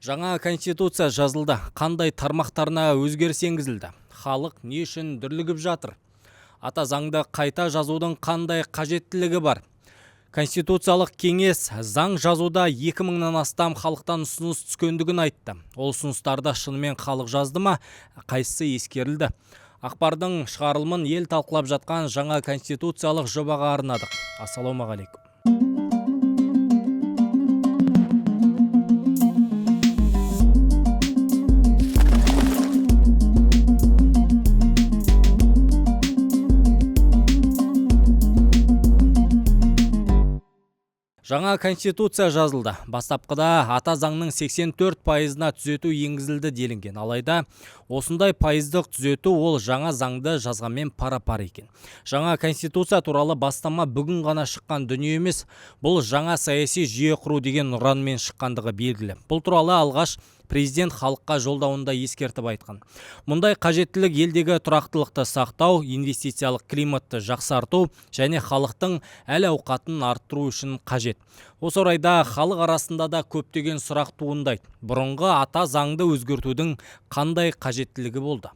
Жаңа конституция жазылды. Қандай тармақтарына өзгеріс енгізілді? Халық не үшін дүрлігіп жатыр? Ата заңды қайта жазудың қандай қажеттілігі бар? Конституциялық кеңес заң жазуда 2000-нан астам халықтан ұсыныс түскендігін айтты. Ол ұсыныстарды шынымен халық жазды ма? Қайсысы ескерілді? Ақпардың шығарылымын ел талқылап жатқан жаңа конституциялық жобаға арнадық. Ассалаумағалейкум. Жаңа конституция жазылды. Бастапқыда ата заңның 84%-на түзету енгізілді делінген. Алайда осындай пайыздық түзету ол жаңа заңды жазғанмен пара-пар екен. Жаңа конституция туралы бастама бүгін ғана шыққан дүние емес, бұл жаңа саяси жүйе құру деген ұранмен шыққандығы белгілі. Бұл туралы алғаш президент халыққа жолдауында ескертіп айтқан. Мұндай қажеттілік елдегі тұрақтылықты сақтау, инвестициялық климатты жақсарту және халықтың әл-ауқатын арттыру үшін қажет. Осы орайда халық арасында да көптеген сұрақ туындайды. Бұрынғы ата заңды өзгертудің қандай қажеттілігі болды?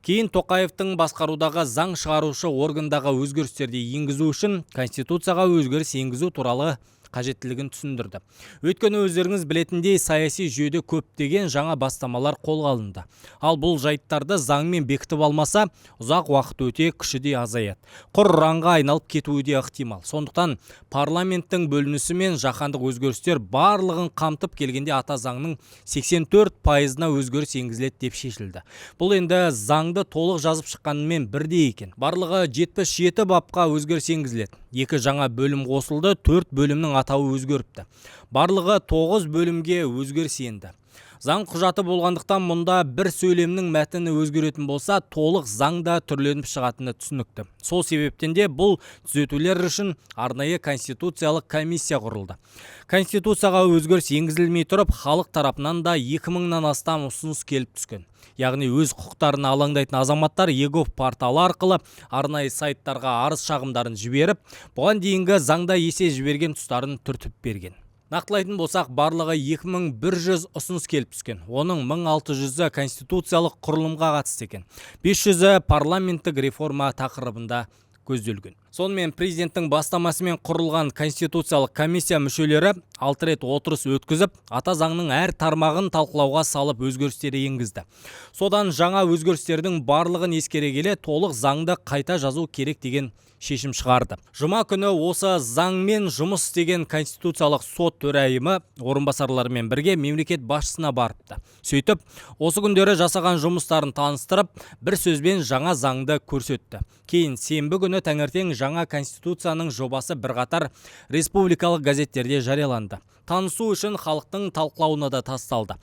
Кейін Тоқаевтың басқарудағы заң шығарушы органдағы өзгерістерді енгізу үшін конституцияға өзгеріс енгізу туралы қажеттілігін түсіндірді. Өйткені өздеріңіз білетіндей саяси жүйеде көптеген жаңа бастамалар қолға алынды. Ал бұл жайттарды заңмен бекітіп алмаса, ұзақ уақыт өте күші де азаяды. Құр ұранға айналып кетуі де ықтимал. Сондықтан парламенттің бөлінісі мен жаһандық өзгерістер барлығын қамтып келгенде ата заңның 84%-на өзгеріс енгізіледі деп шешілді. Бұл енді заңды толық жазып шыққанымен бірдей екен. Барлығы 77 бапқа өзгеріс енгізіледі. 2 жаңа бөлім қосылды, 4 бөлімнің атауы өзгеріпті. Барлығы 9 бөлімге өзгеріс енді. Заң құжаты болғандықтан мұнда бір сөйлемнің мәтіні өзгеретін болса, толық заңда түрленіп шығатыны түсінікті. Сол себептен де бұл түзетулер үшін арнайы конституциялық комиссия құрылды. Конституцияға өзгеріс енгізілмей тұрып, халық тарапынан да 2000-нан астам ұсыныс келіп түскен. Яғни өз құқықтарына алаңдайтын азаматтар егов порталы арқылы арнайы сайттарға арыз шағымдарын жіберіп, бұған дейінгі заңда есе жіберген тұстарын түртіп берген. Нақтылайтын болсақ, барлығы 2100 ұсыныс келіп түскен. Оның 1600-і конституциялық құрылымға қатысты екен. 500-і парламенттік реформа тақырыбында көзделген. Сонымен президенттің бастамасымен құрылған конституциялық комиссия мүшелері 6 рет отырыс өткізіп, ата заңның әр тармағын талқылауға салып өзгерістер енгізді. Содан жаңа өзгерістердің барлығын ескере келе толық заңды қайта жазу керек деген шешім шығарды. Жұма күні осы заңмен жұмыс істеген конституциялық сот төрайымы орынбасарларымен бірге мемлекет басшысына барыпты. Сөйтіп, осы күндері жасаған жұмыстарын таныстырып, бір сөзбен жаңа заңды көрсетті. Кейін сенбі күні таңертең жаңа конституцияның жобасы бірқатар республикалық газеттерде жарияланды. Танысу үшін халықтың талқылауына да тасталды.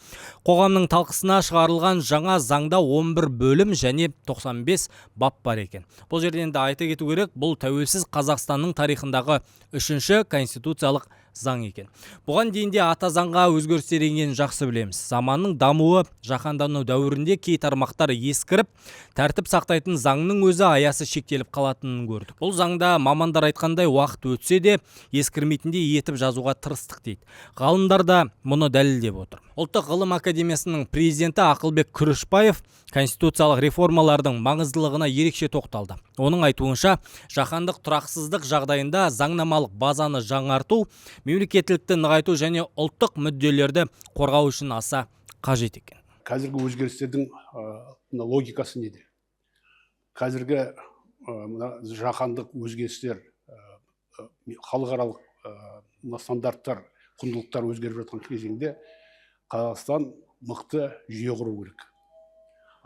Қоғамның талқысына шығарылған жаңа заңда 11 бөлім және 95 бап бар екен. Бұл жерден де айта кету керек, бұл тәуелсіз Қазақстанның тарихындағы 3-ші конституциялық заң екен. Бұған дейінде ата заңға өзгерістер енгенін жақсы білеміз. Заманның дамуы, жаһандану дәуірінде кей тармақтар ескіріп, тәртіп сақтайтын заңның өзі аясы шектеліп қалатынын көрдік. Бұл заңда мамандар айтқандай уақыт өтсе де ескірмейтіндей етіп жазуға тырыстық дейді. Ғалымдар да мұны дәлелдеп отыр. Ұлттық ғылым академиясының президенті Ақылбек Күрішбаев конституциялық реформалардың маңыздылығына ерекше тоқталды. Оның айтуынша, жаһандық тұрақсыздық жағдайында заңнамалық базаны жаңарту, мемлекеттілікті нығайту және ұлттық мүдделерді қорғау үшін аса қажет екен. Қазіргі өзгерістердің логикасы неде? Қазіргі жаһандық өзгерістер, халықаралық стандарттар, құндылықтар өзгеріп жатқан кезеңде Қазақстан мықты жүйе құру керек.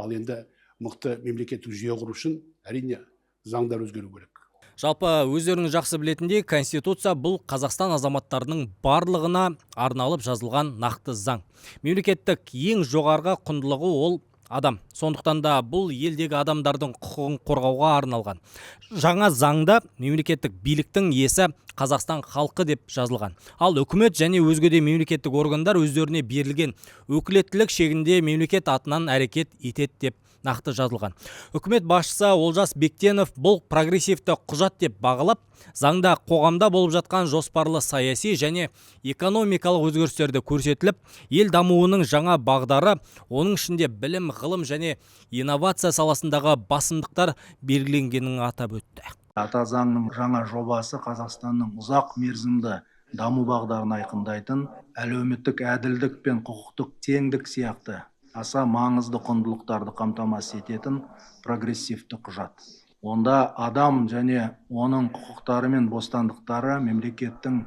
Ал енді мықты мемлекеттік жүйе құру үшін әрине заңдар өзгеру керек. Жалпы өздеріңіз жақсы білетіндей, конституция бұл Қазақстан азаматтарының барлығына арналып жазылған нақты заң. Мемлекеттік ең жоғарғы құндылығы ол адам. Сондықтан да бұл елдегі адамдардың құқығын қорғауға арналған. Жаңа заңда мемлекеттік биліктің иесі Қазақстан халқы деп жазылған. Ал үкімет және өзге де мемлекеттік органдар өздеріне берілген өкілеттілік шегінде мемлекет атынан әрекет етеді деп нақты жазылған. Үкімет басшысы Олжас Бектенов бұл прогрессивті құжат деп бағалап, заңда қоғамда болып жатқан жоспарлы саяси және экономикалық өзгерістерді көрсетіліп, ел дамуының жаңа бағдары, оның ішінде білім, ғылым және инновация саласындағы басымдықтар белгіленгенін атап өтті. Ата заңның жаңа жобасы Қазақстанның ұзақ мерзімді даму бағдарын айқындайтын, әлеуметтік әділдік пен құқықтық теңдік сияқты аса маңызды құндылықтарды қамтамасыз ететін прогрессивті құжат. Онда адам және оның құқықтары мен бостандықтары мемлекеттің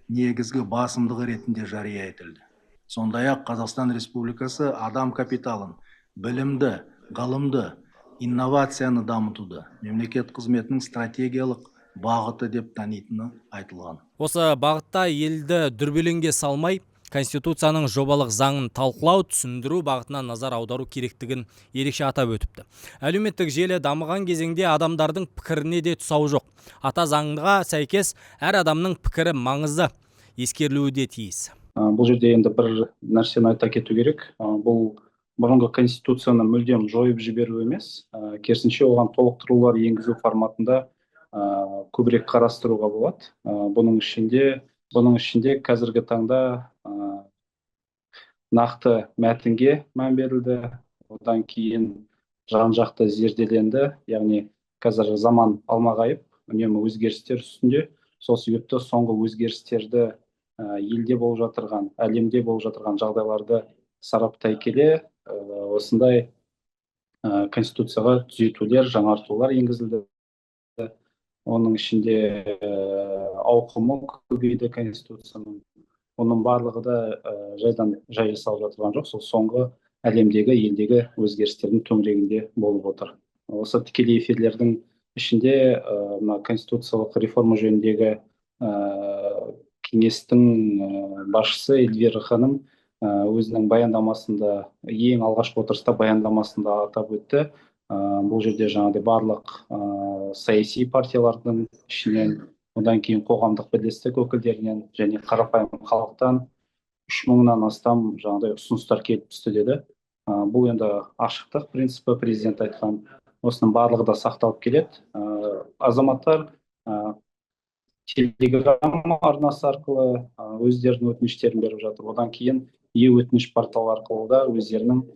негізгі басымдығы ретінде жария етілді. Сондай-ақ Қазақстан Республикасы адам капиталын, білімді, ғылымды, инновацияны дамытуды мемлекет қызметінің стратегиялық бағыты деп танитыны айтылған. Осы бағытта елді дүрбелеңге салмай, Конституцияның жобалық заңын талқылау, түсіндіру бағытына назар аудару керектігін ерекше атап өтіпті. Әлеуметтік желі дамыған кезеңде адамдардың пікіріне де тұсау жоқ. Ата заңға сәйкес әр адамның пікірі маңызды, ескерілуі де тиіс. Бұл жерде енді бір нәрсені айта кету керек. Бұл бұрынғы Конституцияны мүлдем жойып жіберу емес, керісінше оған толықтырулар енгізу форматында көбірек қарастыруға болады. Бұның ішінде қазіргі таңда нақты мәтінге мән берілді, одан кейін жан-жақты зерделенді, яғни қазір заман алмағайып, үнемі өзгерістер үстінде. Сол себепті соңғы өзгерістерді елде болып жатырған, әлемде болып жатырған жағдайларды сараптай келе, осындай Конституцияға түзетулер, жаңартулар енгізілді. Оның ішінде ауқымы көбейді Конституцияның. Оның барлығы да жайдан жай жасалып жатырған жоқ. Сол соңғы әлемдегі, елдегі өзгерістердің төңірегінде болып отыр. Осы тікелей эфирлердің ішінде конституциялық реформа жөніндегі кеңестің басшысы Эльвира ханым өзінің баяндамасында, ең алғашқы отырыста баяндамасында атап өтті. Бұл жерде жаңағыдай барлық саяси партиялардың ішінен, одан кейін қоғамдық бірлестік өкілдерінен және қарапайым халықтан 3000-нан астам жаңағыдай ұсыныстар келіп түсті деді. Бұл енді ашықтық принципі, президент айтқан, осының барлығы да сақталып келеді. Азаматтар телеграм арнасы арқылы өздерінің өтініштерін беріп жатыр. Одан кейін өтініш порталы арқылы да өздерінің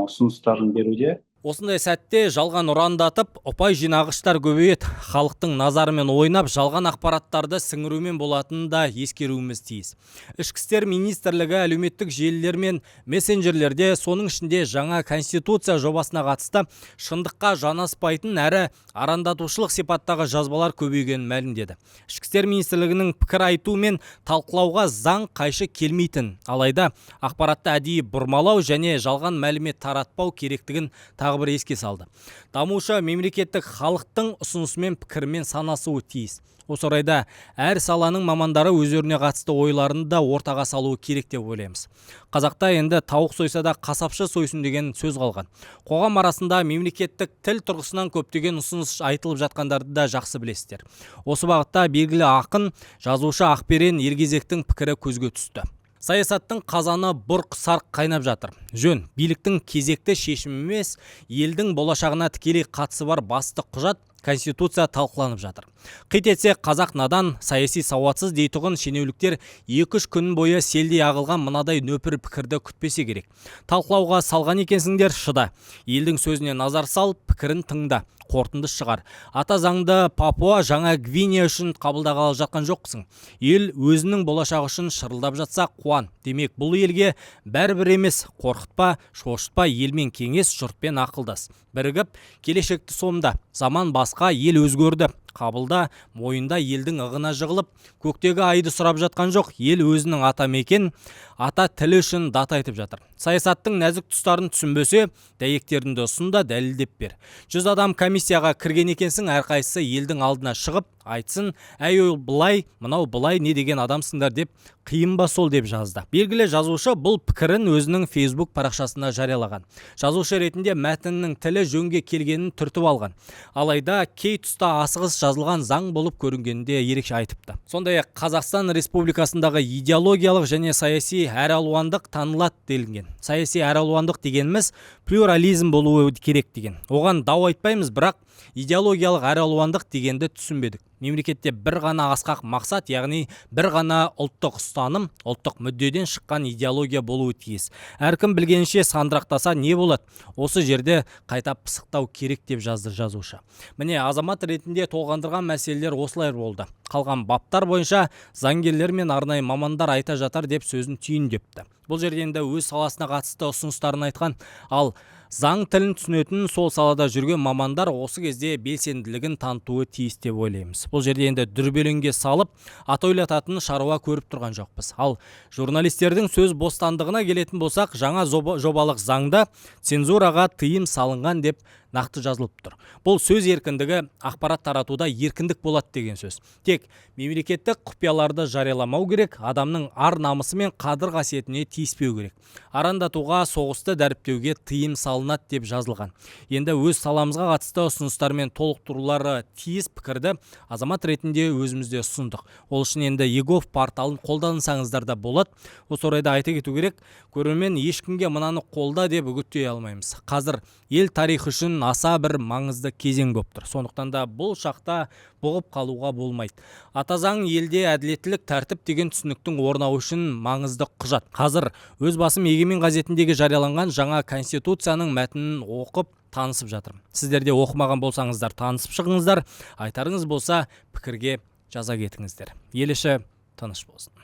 ұсыныстарын беруде. Осындай сәтте жалған ұрандатып, ұпай жинағыштар көбейеді. Халықтың назарымен ойнап, жалған ақпараттарды сіңірумен болатынын да ескеруіміз тиіс. Ішкі істер министрлігі әлеуметтік желілер мен мессенджерлерде, соның ішінде жаңа Конституция жобасына қатысты шындыққа жанаспайтын әрі арандатушылық сипаттағы жазбалар көбейгенін мәлімдеді. Ішкі істер министрлігінің пікір айту мен талқылауға заң қайшы келмейтін, алайда ақпаратты әдейі бұрмалау және жалған мәлімет таратпау керектігін тағы бір еске салды. Дамушы мемлекеттік халықтың ұсынысымен пікірмен санасуы тиіс. Осы орайда әр саланың мамандары өздеріне қатысты ойларын да ортаға салуы керек деп ойлаймыз. Қазақта енді тауық сойса да қасапшы сойсын деген сөз қалған. Қоғам арасында мемлекеттік тіл тұрғысынан көптеген ұсыныс айтылып жатқандарды да жақсы білесіздер. Осы бағытта белгілі ақын, жазушы Ақберен Ергезектің пікірі көзге түсті. Саясаттың қазаны бұрқ-сарқ қайнап жатыр. Жөн, биліктің кезекті шешімі емес, елдің болашағына тікелей қатысы бар басты құжат Конституция талқыланып жатыр. Қит етсе қазақ надан, саяси сауатсыз дейтұғын шенеуліктер 2-3 күн бойы селдей ағылған мынадай нөпір пікірді күтпесе керек. Талқылауға салған екенсіңдер, шыда. Елдің сөзіне назар сал, пікірін тыңда. Қорытынды шығар. Ата заңды Папуа Жаңа Гвинея үшін қабылдағалы жатқан жоқсың. Ел өзінің болашағы үшін шырылдап жатса қуан. Демек, бұл елге бәрібір емес, қорқытпа, шошытпа, елмен кеңес, жұртпен ақылдас. Бірігіп, келешекті сомда. Заман басқа, ел өзгерді. Қабылда, мойында елдің ығына жығылып, көктегі айды сұрап жатқан жоқ. Ел өзінің ата мекен, ата тілі үшін дат айтып жатыр. Саясаттың нәзік тұстарын түсінбесе, дәйектеріңді ұсында дәлелдеп бер. 100 адам комиссияға кірген екенсің, әрқайсысы елдің алдына шығып, айтсын, әй ой былай, мынау былай не деген адамсыңдар деп, қиын ба сол деп жазды. Белгілі жазушы бұл пікірін өзінің Facebook парақшасына жариялаған. Жазушы ретінде мәтіннің тілі жөнге келгенін түртіп алған. Алайда кей тұста асығыс жазылған заң болып көрінгенде ерекше айтыпты. Сондай-ақ Қазақстан Республикасындағы идеологиялық және саяси әралуандық танылады делінген. Саяси әралуандық дегеніміз плюрализм болуы керек деген. Оған дау айтпаймыз, бірақ идеологиялық әралуандық дегенді түсінбедік. Мемлекетте бір ғана асқақ мақсат, яғни бір ғана ұлттық ұстаным, ұлттық мүддеден шыққан идеология болуы тиіс. Әркім білгенше сандырақтаса не болады? Осы жерде қайта пысықтау керек деп жазды жазушы. Міне, азамат ретінде толғандырған мәселелер осылай болды. Қалған баптар бойынша заңгерлер мен арнайы мамандар айта жатар деп сөзін түйіндепті. Бұл жерде енді өз саласына қатысты ұсыныстарын айтқан, ал заң тілін түсінетін сол салада жүрген мамандар осы кезде белсенділігін танытуы тиіс деп ойлаймыз. Бұл жерде енді дүрбелеңге салып, атойлататын шаруа көріп тұрған жоқпыз. Ал журналистердің сөз бостандығына келетін болсақ, жаңа жобалық заңда цензураға тыйым салынған деп нақты жазылып тұр. Бұл сөз еркіндігі ақпарат таратуда еркіндік болады деген сөз. Тек мемлекеттік құпияларды жарияламау керек, адамның ар намысы мен қадір қасиетіне тиіспеу керек. Арандатуға, соғысты дәріптеуге тыйым салынады деп жазылған. Енді өз саламызға қатысты ұсыныстар мен толықтырулары тиіс пікірді азамат ретінде өзімізде ұсындық. Ол үшін енді егов порталын қолдансаңыздар да болады. Осы орайда айта кету керек, көрермен ешкімге мынаны қолда деп үгіттей алмаймыз. Қазір ел тарихы үшін аса бір маңызды кезең болып тұр. Сондықтан да бұл шақта бұғып қалуға болмайды. Ата заң елде әділеттілік, тәртіп деген түсініктің орнауы үшін маңызды құжат. Қазір өз басым Егемен газетіндегі жарияланған жаңа конституцияның мәтінін оқып танысып жатырмын. Сіздер де оқымаған болсаңыздар танысып шығыңыздар. Айтарыңыз болса пікірге жаза кетіңіздер. Ел іші тыныш болсын.